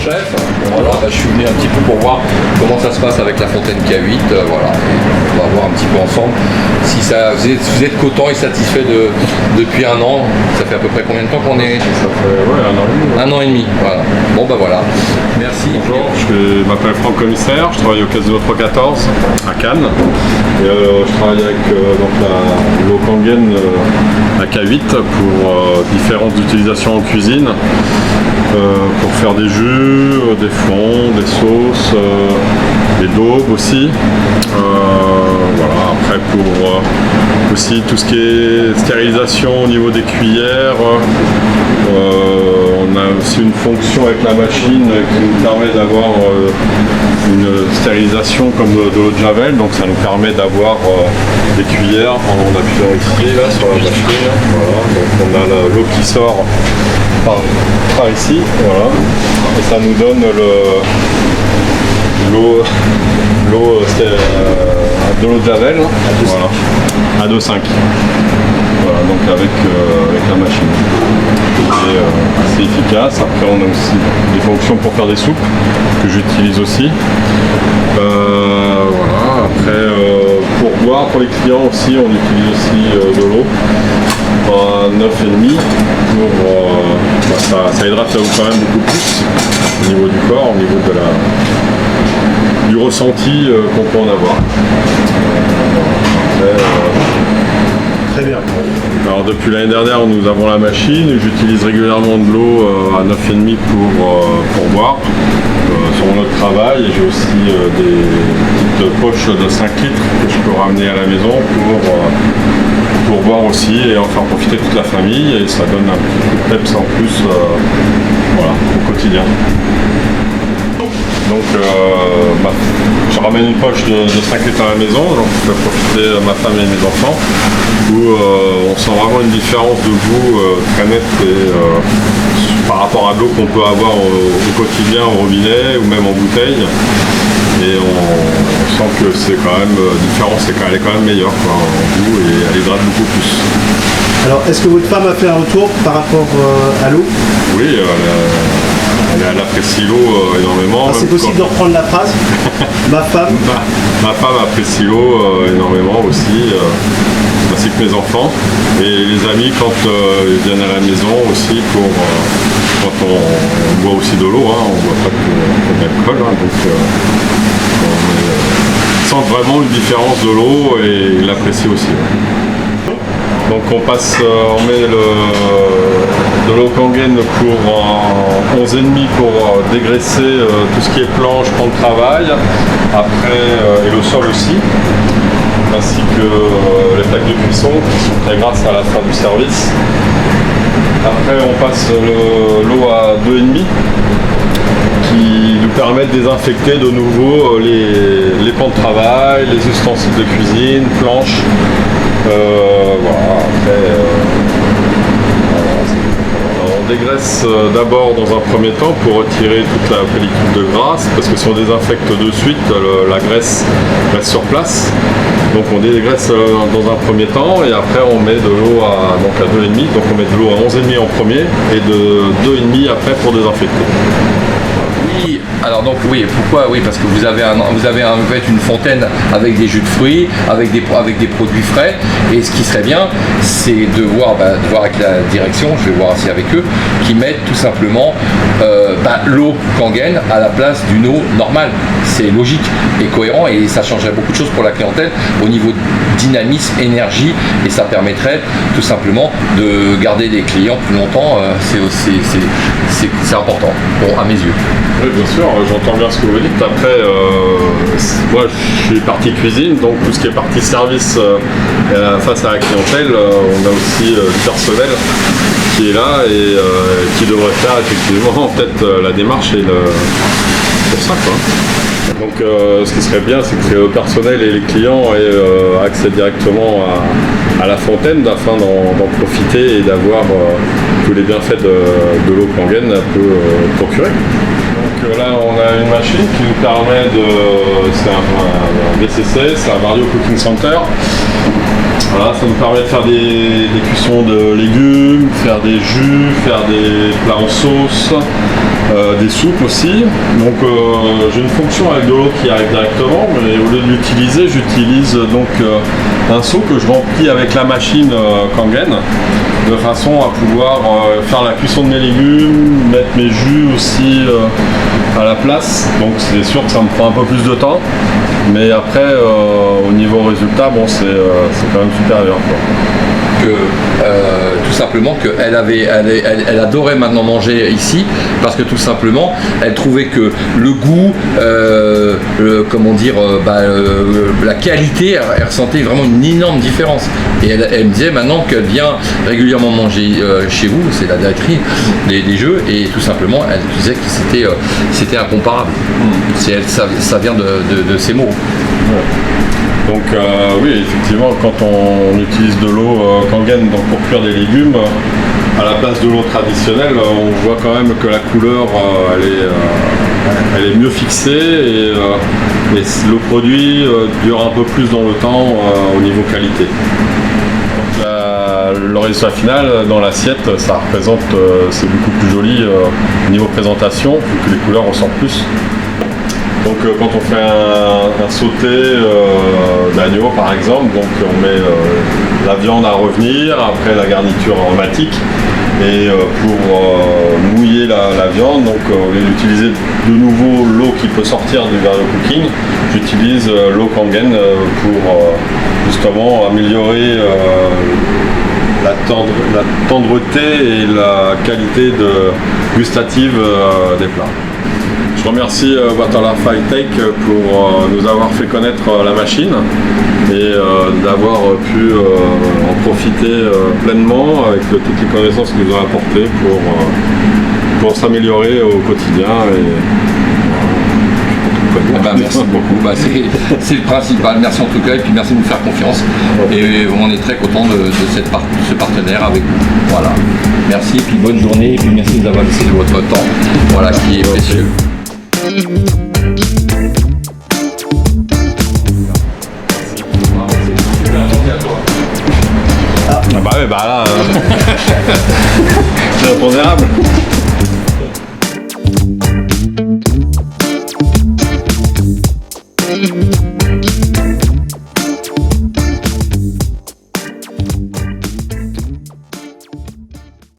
Chef, voilà, je suis venu un petit peu pour voir comment ça se passe avec la fontaine K8, voilà, on va voir un petit peu ensemble si ça, vous êtes content et satisfait depuis un an. Ça fait à peu près combien de temps qu'on est? Ça fait un an et demi. Un an et demi, voilà. Bon bah voilà, merci. Bonjour, je m'appelle Franck Commissaire, je travaille au Casino 314 à Cannes et je travaille avec l'eau Kangen à K8 pour différentes utilisations en cuisine. Pour faire des jus, des fonds, des sauces, des daubes aussi. Voilà, après pour aussi tout ce qui est stérilisation au niveau des cuillères. On a aussi une fonction avec la machine qui nous permet d'avoir une stérilisation comme de l'eau de Javel, donc ça nous permet d'avoir des cuillères. On appuie sur ici là sur la machine, voilà, donc on a l'eau qui sort par ici, voilà, et ça nous donne l'eau de l'eau de Javel, voilà, à 2,5. Voilà, donc avec la machine. C'est assez efficace. Après on a aussi des fonctions pour faire des soupes que j'utilise aussi. Voilà, après pour boire pour les clients aussi, on utilise aussi de l'eau. 9,5 pour ça hydrate quand même beaucoup plus au niveau du corps, au niveau du ressenti qu'on peut en avoir. Très bien. Alors depuis l'année dernière nous avons la machine, j'utilise régulièrement de l'eau à 9,5 pour boire sur mon autre travail, et j'ai aussi des petites poches de 5 litres que je peux ramener à la maison pour boire aussi et en faire profiter toute la famille, et ça donne un petit coup de peps en plus voilà, au quotidien. Donc je ramène une poche de 5 litres à la maison, donc je peux profiter ma femme et mes enfants, où on sent vraiment une différence de goût très nette par rapport à l'eau qu'on peut avoir au quotidien, au robinet ou même en bouteille. Et on sent que c'est quand même différent, elle est quand même meilleure quoi, en goût, et elle hydrate beaucoup plus. Alors, est-ce que votre femme a fait un retour par rapport à l'eau? Oui, elle apprécie l'eau énormément. C'est possible de reprendre la phrase? Ma femme Ma femme apprécie l'eau énormément aussi, ainsi que mes enfants. Et les amis quand ils viennent à la maison aussi quand on boit aussi de l'eau, hein, on ne boit pas que d'alcool, hein, donc on sent vraiment une différence de l'eau et ils l'apprécient aussi. Ouais. Donc on met de l'eau Kangen pour 11,5 pour dégraisser tout ce qui est planche, plan de travail, après et le sol aussi, ainsi que les plaques de cuisson qui sont très grasses à la fin du service. Après on passe l'eau à 2,5 qui nous permet de désinfecter de nouveau les pans de travail, les ustensiles de cuisine, planches. Voilà, après on dégraisse d'abord dans un premier temps pour retirer toute la pellicule de graisse, parce que si on désinfecte de suite, la graisse reste sur place. Donc on dégraisse dans un premier temps, et après on met de l'eau à 2,5, donc on met de l'eau à 11,5 en premier et de 2,5 après pour désinfecter. Oui, alors donc oui, pourquoi? Oui, parce que vous avez en fait une fontaine avec des jus de fruits, avec des produits frais, et ce qui serait bien, c'est de voir avec la direction, je vais voir aussi avec eux, qui mettent tout simplement l'eau Kangen à la place d'une eau normale. C'est logique et cohérent, et ça changerait beaucoup de choses pour la clientèle au niveau dynamisme, énergie, et ça permettrait tout simplement de garder des clients plus longtemps. C'est important, bon, à mes yeux. Oui, bien sûr, j'entends bien ce que vous dites. Après, moi je suis partie cuisine, donc tout ce qui est partie service face à la clientèle, on a aussi du personnel qui est là et qui devrait faire effectivement peut-être la démarche et pour ça quoi. Donc ce qui serait bien, c'est que le personnel et les clients aient accès directement à la fontaine afin d'en profiter et d'avoir tous les bienfaits de l'eau qu'Angen peut procurer. Donc là on a une machine qui nous permet c'est un VCC, c'est un Vario Cooking Center. Voilà, ça nous permet de faire des cuissons de légumes, faire des jus, faire des plats en sauce, des soupes aussi. Donc j'ai une fonction avec de l'eau qui arrive directement, mais au lieu de l'utiliser, j'utilise donc un seau que je remplis avec la machine Kangen, de façon à pouvoir faire la cuisson de mes légumes, mettre mes jus aussi à la place. Donc c'est sûr que ça me prend un peu plus de temps, mais après au niveau résultat, bon c'est quand même supérieur quoi. Tout simplement qu'elle adorait maintenant manger ici parce que tout simplement elle trouvait que le goût, la qualité, elle ressentait vraiment une énorme différence et elle me disait maintenant qu'elle vient régulièrement manger chez vous, c'est la directrice des jeux et tout simplement elle disait que c'était incomparable. Ça vient de ces mots. Ouais. Donc oui, effectivement, quand on utilise de l'eau Kangen pour cuire des légumes, à la place de l'eau traditionnelle, on voit quand même que la couleur elle est mieux fixée et le produit dure un peu plus dans le temps au niveau qualité. Donc, le résultat final dans l'assiette, ça représente, c'est beaucoup plus joli au niveau présentation, vu que les couleurs ressortent plus. Donc quand on fait un sauté d'agneau par exemple, donc on met la viande à revenir, après la garniture aromatique et pour mouiller la viande, donc au lieu d'utiliser de nouveau l'eau qui peut sortir du Vario Cooking, j'utilise l'eau Kangen pour justement améliorer la tendreté et la qualité gustative des plats. Je remercie Waterlife High-Tech pour nous avoir fait connaître la machine et d'avoir pu en profiter pleinement avec toutes les connaissances qu'ils nous ont apportées pour s'améliorer au quotidien. Merci beaucoup, c'est le principal, merci en tout cas et puis merci de nous faire confiance et on est très content de ce partenaire avec vous. Voilà, merci et puis bonne journée et puis merci de nous avoir laissé de votre temps, voilà, qui est précieux. Ah bah oui, bah là, c'est impondérable.